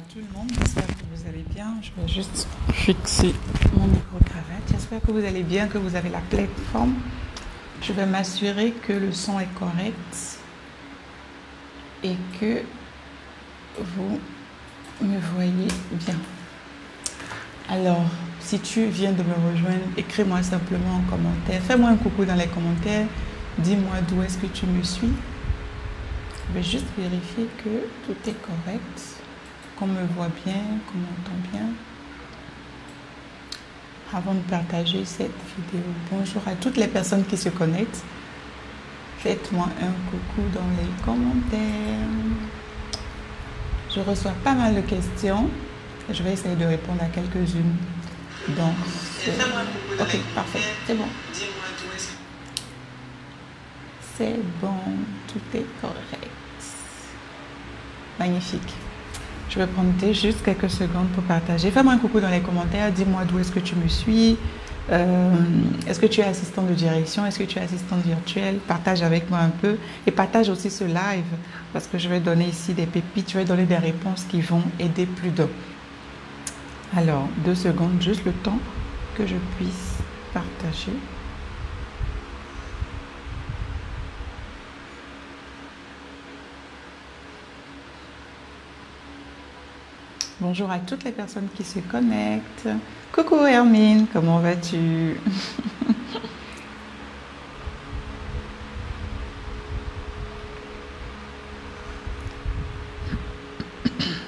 tout le monde, j'espère que vous allez bien. Je vais juste fixer mon micro-cravate. J'espère que vous allez bien, que vous avez la plateforme. Je vais m'assurer que le son est correct et que vous me voyez bien. Alors, si tu viens de me rejoindre, écris-moi simplement en commentaire. Fais-moi un coucou dans les commentaires. Dis-moi d'où est-ce que tu me suis. Je vais juste vérifier que tout est correct, qu'on me voit bien, qu'on m'entend bien. Avant de partager cette vidéo, bonjour à toutes les personnes qui se connectent. Faites-moi un coucou dans les commentaires. Je reçois pas mal de questions. Je vais essayer de répondre à quelques-unes. Donc, ok, parfait, c'est bon. C'est bon, tout est correct. Magnifique. Je vais prendre juste quelques secondes pour partager. Fais-moi un coucou dans les commentaires. Dis-moi d'où est-ce que tu me suis. Est-ce que tu es assistant de direction? Est-ce que tu es assistante virtuelle? Partage avec moi un peu. Et partage aussi ce live parce que je vais donner ici des pépites. Je vais donner des réponses qui vont aider plus d'un. Alors, 2 secondes, juste le temps que je puisse partager. Bonjour à toutes les personnes qui se connectent. Coucou Hermine, comment vas-tu?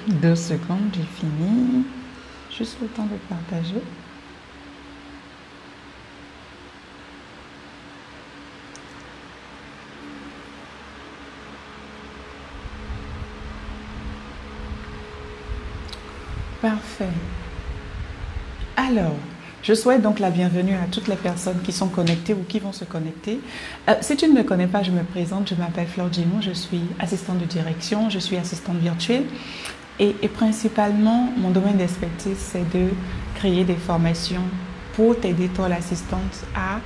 2 secondes, j'ai fini. Juste le temps de partager. Parfait. Alors, je souhaite donc la bienvenue à toutes les personnes qui sont connectées ou qui vont se connecter. Si tu ne me connais pas, je me présente. Je m'appelle Fleur Djimon, je suis assistante de direction, je suis assistante virtuelle. Et principalement, mon domaine d'expertise, c'est de créer des formations pour t'aider, toi, l'assistante, à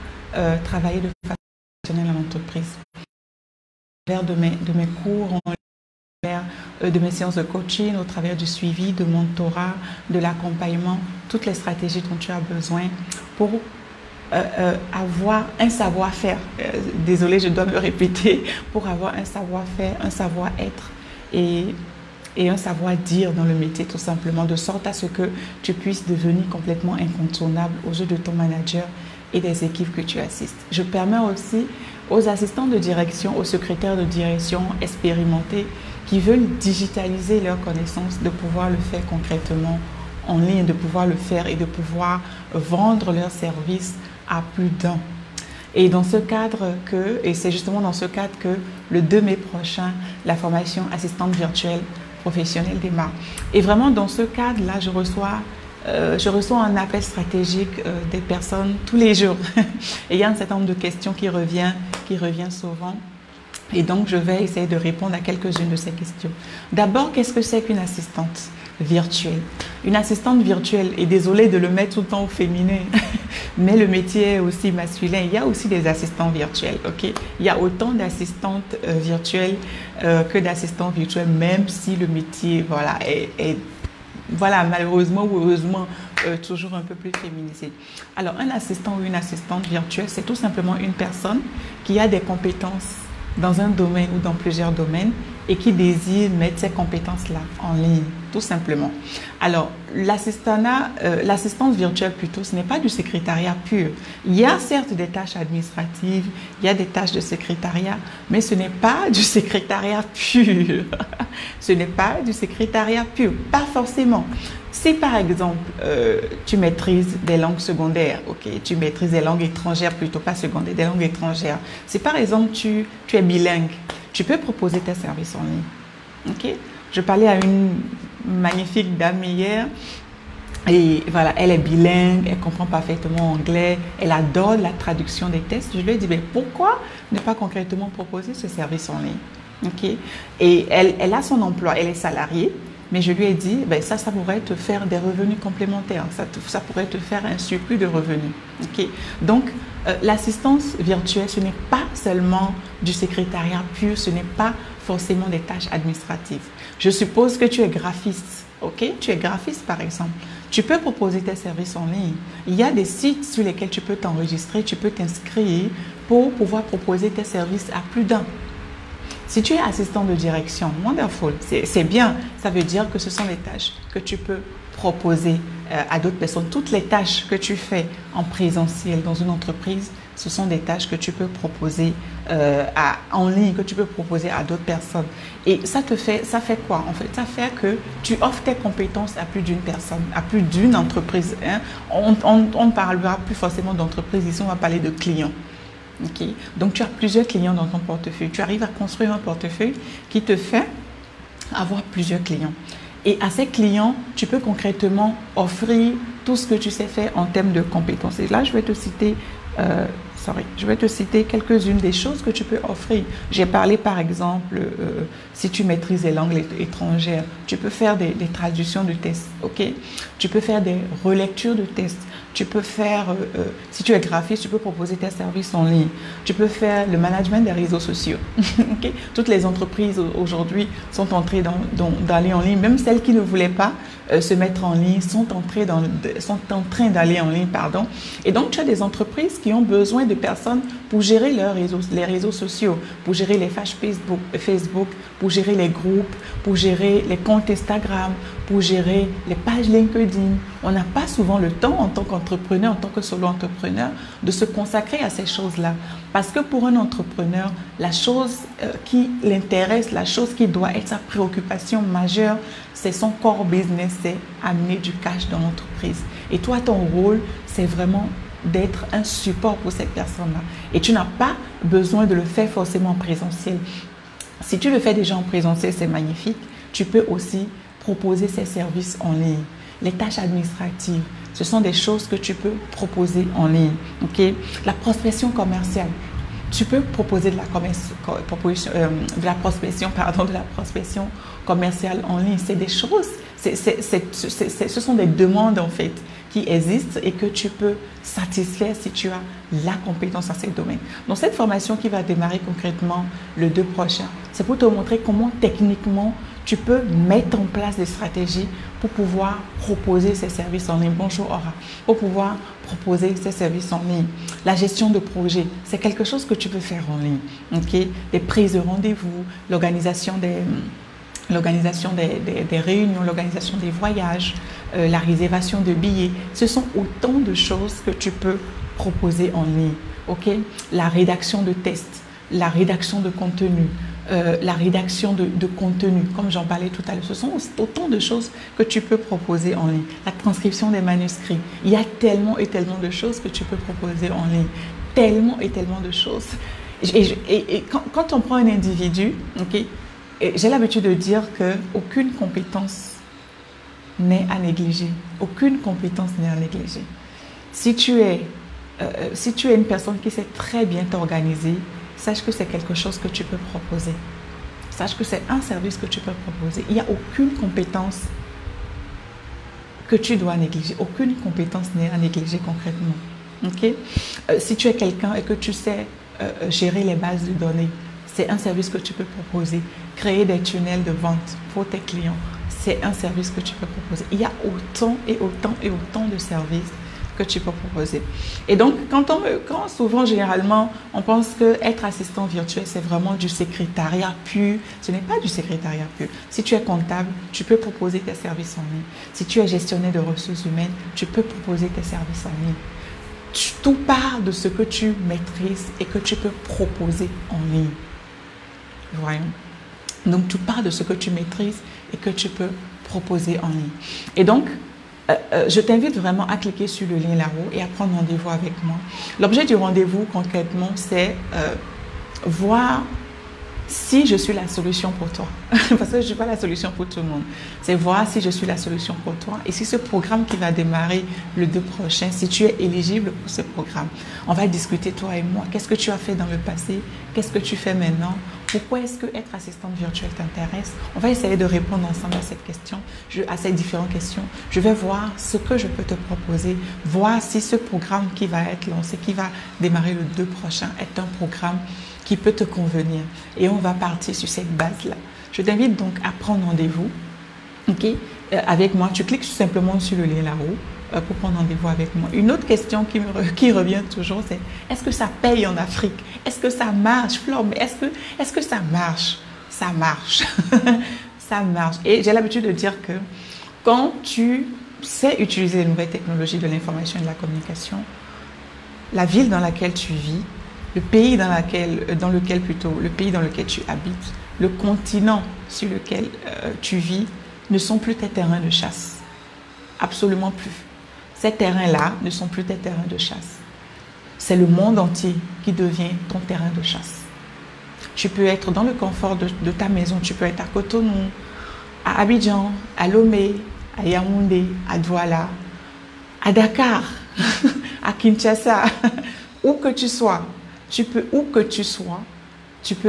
travailler de façon professionnelle en entreprise. Au travers de mes cours en de mes séances de coaching, au travers du suivi, de mentorat, de l'accompagnement, toutes les stratégies dont tu as besoin pour avoir un savoir-faire. Désolée, je dois me répéter, pour avoir un savoir-faire, un savoir-être et un savoir-dire dans le métier, tout simplement, de sorte à ce que tu puisses devenir complètement incontournable aux yeux de ton manager et des équipes que tu assistes. Je permets aussi aux assistants de direction, aux secrétaires de direction expérimentés qui veulent digitaliser leurs connaissances, de pouvoir le faire concrètement en ligne, de pouvoir le faire et de pouvoir vendre leurs services à plus d'un. Et dans ce cadre et c'est justement dans ce cadre que le 2 mai prochain, la formation assistante virtuelle professionnelle démarre. Et vraiment dans ce cadre-là, je reçois un appel stratégique des personnes tous les jours. Et il y a un certain nombre de questions qui revient souvent. Et donc, je vais essayer de répondre à quelques-unes de ces questions. D'abord, qu'est-ce que c'est qu'une assistante virtuelle? Une assistante virtuelle, et désolée de le mettre tout le temps au féminin, mais le métier est aussi masculin. Il y a aussi des assistants virtuels, ok? Il y a autant d'assistantes virtuelles que d'assistants virtuels, même si le métier, voilà, voilà, malheureusement ou heureusement, toujours un peu plus féminisé. Alors, un assistant ou une assistante virtuelle, c'est tout simplement une personne qui a des compétences dans un domaine ou dans plusieurs domaines et qui désire mettre ces compétences-là en ligne, tout simplement. Alors, l'assistance virtuelle plutôt, ce n'est pas du secrétariat pur. Il y a certes des tâches administratives, il y a des tâches de secrétariat, mais ce n'est pas du secrétariat pur. Ce n'est pas du secrétariat pur, pas forcément. Si par exemple, tu maîtrises des langues secondaires, ok, tu maîtrises des langues étrangères plutôt, pas secondaires, des langues étrangères. Si par exemple, tu es bilingue, tu peux proposer tes services en ligne. Ok? Je parlais à une magnifique dame hier et voilà, elle est bilingue, elle comprend parfaitement anglais, elle adore la traduction des textes. Je lui ai dit, mais pourquoi ne pas concrètement proposer ce service en ligne? Ok? Et elle a son emploi, elle est salariée. Mais je lui ai dit, ben ça pourrait te faire des revenus complémentaires. Ça pourrait te faire un surplus de revenus. Okay? Donc, l'assistance virtuelle, ce n'est pas seulement du secrétariat pur, ce n'est pas forcément des tâches administratives. Je suppose que tu es graphiste. Ok, tu es graphiste par exemple. Tu peux proposer tes services en ligne. Il y a des sites sur lesquels tu peux t'enregistrer, tu peux t'inscrire pour pouvoir proposer tes services à plus d'un. Si tu es assistant de direction, wonderful, c'est bien. Ça veut dire que ce sont les tâches que tu peux proposer à d'autres personnes. Toutes les tâches que tu fais en présentiel dans une entreprise, ce sont des tâches que tu peux proposer en ligne, que tu peux proposer à d'autres personnes. Et ça fait quoi en fait? Ça fait que tu offres tes compétences à plus d'une personne, à plus d'une entreprise. Hein? On ne parlera plus forcément d'entreprise, ici on va parler de clients. Okay. Donc, tu as plusieurs clients dans ton portefeuille. Tu arrives à construire un portefeuille qui te fait avoir plusieurs clients. Et à ces clients, tu peux concrètement offrir tout ce que tu sais faire en termes de compétences. Et là, je vais te citer quelques-unes des choses que tu peux offrir. J'ai parlé par exemple, si tu maîtrises les langues étrangères, tu peux faire des traductions de tests, ok? Tu peux faire des relectures de tests. Tu peux faire, si tu es graphiste, tu peux proposer tes services en ligne. Tu peux faire le management des réseaux sociaux. Okay? Toutes les entreprises aujourd'hui sont entrées d'aller en ligne. Même celles qui ne voulaient pas se mettre en ligne sont en train d'aller en ligne. Pardon. Et donc, tu as des entreprises qui ont besoin de personnes pour gérer les réseaux sociaux, pour gérer les pages Facebook, pour gérer les groupes, pour gérer les comptes Instagram, pour gérer les pages LinkedIn. On n'a pas souvent le temps en tant qu'entrepreneur, en tant que solo-entrepreneur, de se consacrer à ces choses-là. Parce que pour un entrepreneur, la chose qui l'intéresse, la chose qui doit être sa préoccupation majeure, c'est son core business, c'est amener du cash dans l'entreprise. Et toi, ton rôle, c'est vraiment d'être un support pour cette personne-là. Et tu n'as pas besoin de le faire forcément en présentiel. Si tu le fais déjà en présentiel, c'est magnifique. Tu peux aussi proposer ces services en ligne. Les tâches administratives, ce sont des choses que tu peux proposer en ligne. Okay? La prospection commerciale, tu peux proposer de la prospection commerciale en ligne. C'est des choses, ce sont des demandes en fait qui existent et que tu peux satisfaire si tu as la compétence à ces domaines. Donc cette formation qui va démarrer concrètement le 2 prochain, c'est pour te montrer comment techniquement tu peux mettre en place des stratégies pour pouvoir proposer ces services en ligne. Bonjour Aura. Pour pouvoir proposer ces services en ligne. La gestion de projet, c'est quelque chose que tu peux faire en ligne. Okay? Les prises de rendez-vous, l'organisation des réunions, l'organisation des voyages, la réservation de billets. Ce sont autant de choses que tu peux proposer en ligne. Okay? La rédaction de tests, la rédaction de contenu, la rédaction de contenu, comme j'en parlais tout à l'heure. Ce sont autant de choses que tu peux proposer en ligne. La transcription des manuscrits. Il y a tellement et tellement de choses que tu peux proposer en ligne. Tellement et tellement de choses. Et quand on prend un individu, okay, j'ai l'habitude de dire qu'aucune compétence n'est à négliger. Aucune compétence n'est à négliger. Si tu es une personne qui sait très bien t'organiser, sache que c'est quelque chose que tu peux proposer. Sache que c'est un service que tu peux proposer. Il n'y a aucune compétence que tu dois négliger. Aucune compétence n'est à négliger concrètement. Okay? Si tu es quelqu'un et que tu sais gérer les bases de données, c'est un service que tu peux proposer. Créer des tunnels de vente pour tes clients, c'est un service que tu peux proposer. Il y a autant et autant et autant de services que tu peux proposer. Et donc, quand souvent, généralement, on pense qu'être assistant virtuel, c'est vraiment du secrétariat pur. Ce n'est pas du secrétariat pur. Si tu es comptable, tu peux proposer tes services en ligne. Si tu es gestionnaire de ressources humaines, tu peux proposer tes services en ligne. Tout part de ce que tu maîtrises et que tu peux proposer en ligne. Voyons. Donc, tout part de ce que tu maîtrises et que tu peux proposer en ligne. Et donc, je t'invite vraiment à cliquer sur le lien là-haut et à prendre rendez-vous avec moi. L'objet du rendez-vous, concrètement, c'est voir si je suis la solution pour toi. Parce que je ne suis pas la solution pour tout le monde. C'est voir si je suis la solution pour toi. Et si ce programme qui va démarrer le 2 prochain, si tu es éligible pour ce programme, on va discuter toi et moi. Qu'est-ce que tu as fait dans le passé? Qu'est-ce que tu fais maintenant? Pourquoi est-ce que être assistante virtuelle t'intéresse? On va essayer de répondre ensemble à cette question, à ces différentes questions. Je vais voir ce que je peux te proposer, voir si ce programme qui va être lancé, qui va démarrer le 2 prochain, est un programme qui peut te convenir. Et on va partir sur cette base-là. Je t'invite donc à prendre rendez-vous. Okay? avec moi, tu cliques simplement sur le lien là-haut pour prendre rendez-vous avec moi. Une autre question qui revient toujours, c'est est-ce que ça paye en Afrique? Est-ce que ça marche, Flore? Mais est-ce que ça marche? Ça marche. Ça marche. Et j'ai l'habitude de dire que quand tu sais utiliser les nouvelles technologies de l'information et de la communication, la ville dans laquelle tu vis, le pays dans lequel tu habites, le continent sur lequel tu vis ne sont plus tes terrains de chasse. Absolument plus. Ces terrains-là ne sont plus tes terrains de chasse. C'est le monde entier qui devient ton terrain de chasse. Tu peux être dans le confort de ta maison, tu peux être à Cotonou, à Abidjan, à Lomé, à Yaoundé, à Douala, à Dakar, à Kinshasa, où que tu sois, tu peux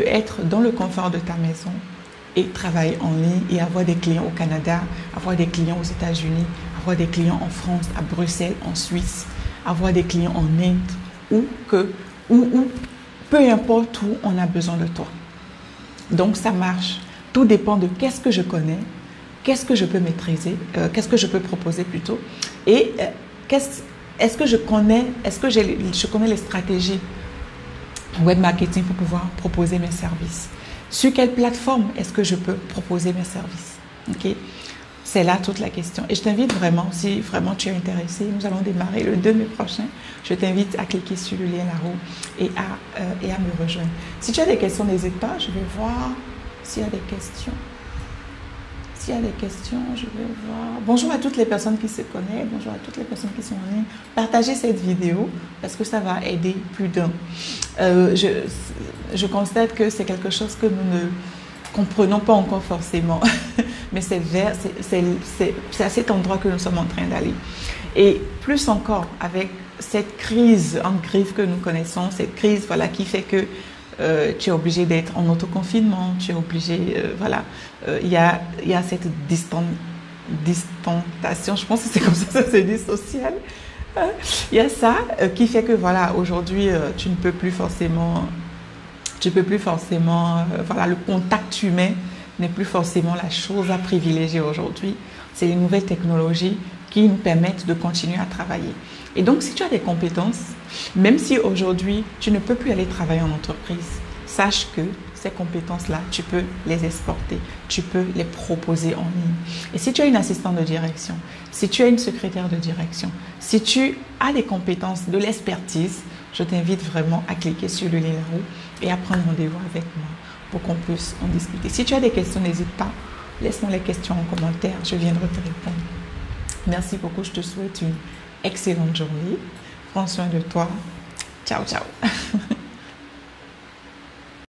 être dans le confort de ta maison et travailler en ligne et avoir des clients au Canada, avoir des clients aux États-Unis, avoir des clients en France, à Bruxelles, en Suisse, avoir des clients en Inde, peu importe où on a besoin de toi. Donc ça marche. Tout dépend de qu'est-ce que je connais, qu'est-ce que je peux maîtriser, qu'est-ce que je peux proposer plutôt, et est-ce que je connais les stratégies web marketing pour pouvoir proposer mes services. Sur quelle plateforme est-ce que je peux proposer mes services? Okay? C'est là toute la question. Et je t'invite vraiment, si vraiment tu es intéressé, nous allons démarrer le 2 mai prochain. Je t'invite à cliquer sur le lien là-haut et à me rejoindre. Si tu as des questions, n'hésite pas. Je vais voir s'il y a des questions. S'il y a des questions, je vais voir. Bonjour à toutes les personnes qui se connectent. Bonjour à toutes les personnes qui sont en ligne. Partagez cette vidéo parce que ça va aider plus d'un. Je constate que c'est quelque chose que nous ne comprenons pas encore forcément. Mais c'est à cet endroit que nous sommes en train d'aller. Et plus encore avec cette crise en griffe que nous connaissons, cette crise qui fait que tu es obligé d'être en autoconfinement, tu es obligé, il y a cette distanciation, je pense que c'est comme ça se dit, sociale. Il y a ça qui fait que aujourd'hui tu peux plus forcément, le contact humain n'est plus forcément la chose à privilégier aujourd'hui. C'est les nouvelles technologies qui nous permettent de continuer à travailler. Et donc, si tu as des compétences, même si aujourd'hui, tu ne peux plus aller travailler en entreprise, sache que ces compétences-là, tu peux les exporter, tu peux les proposer en ligne. Et si tu as une assistante de direction, si tu as une secrétaire de direction, si tu as des compétences, de l'expertise, je t'invite vraiment à cliquer sur le lien là-haut et à prendre rendez-vous avec moi pour qu'on puisse en discuter. Si tu as des questions, n'hésite pas. Laisse-moi les questions en commentaire. Je viendrai te répondre. Merci beaucoup. Je te souhaite une excellente journée. Prends soin de toi. Ciao, ciao.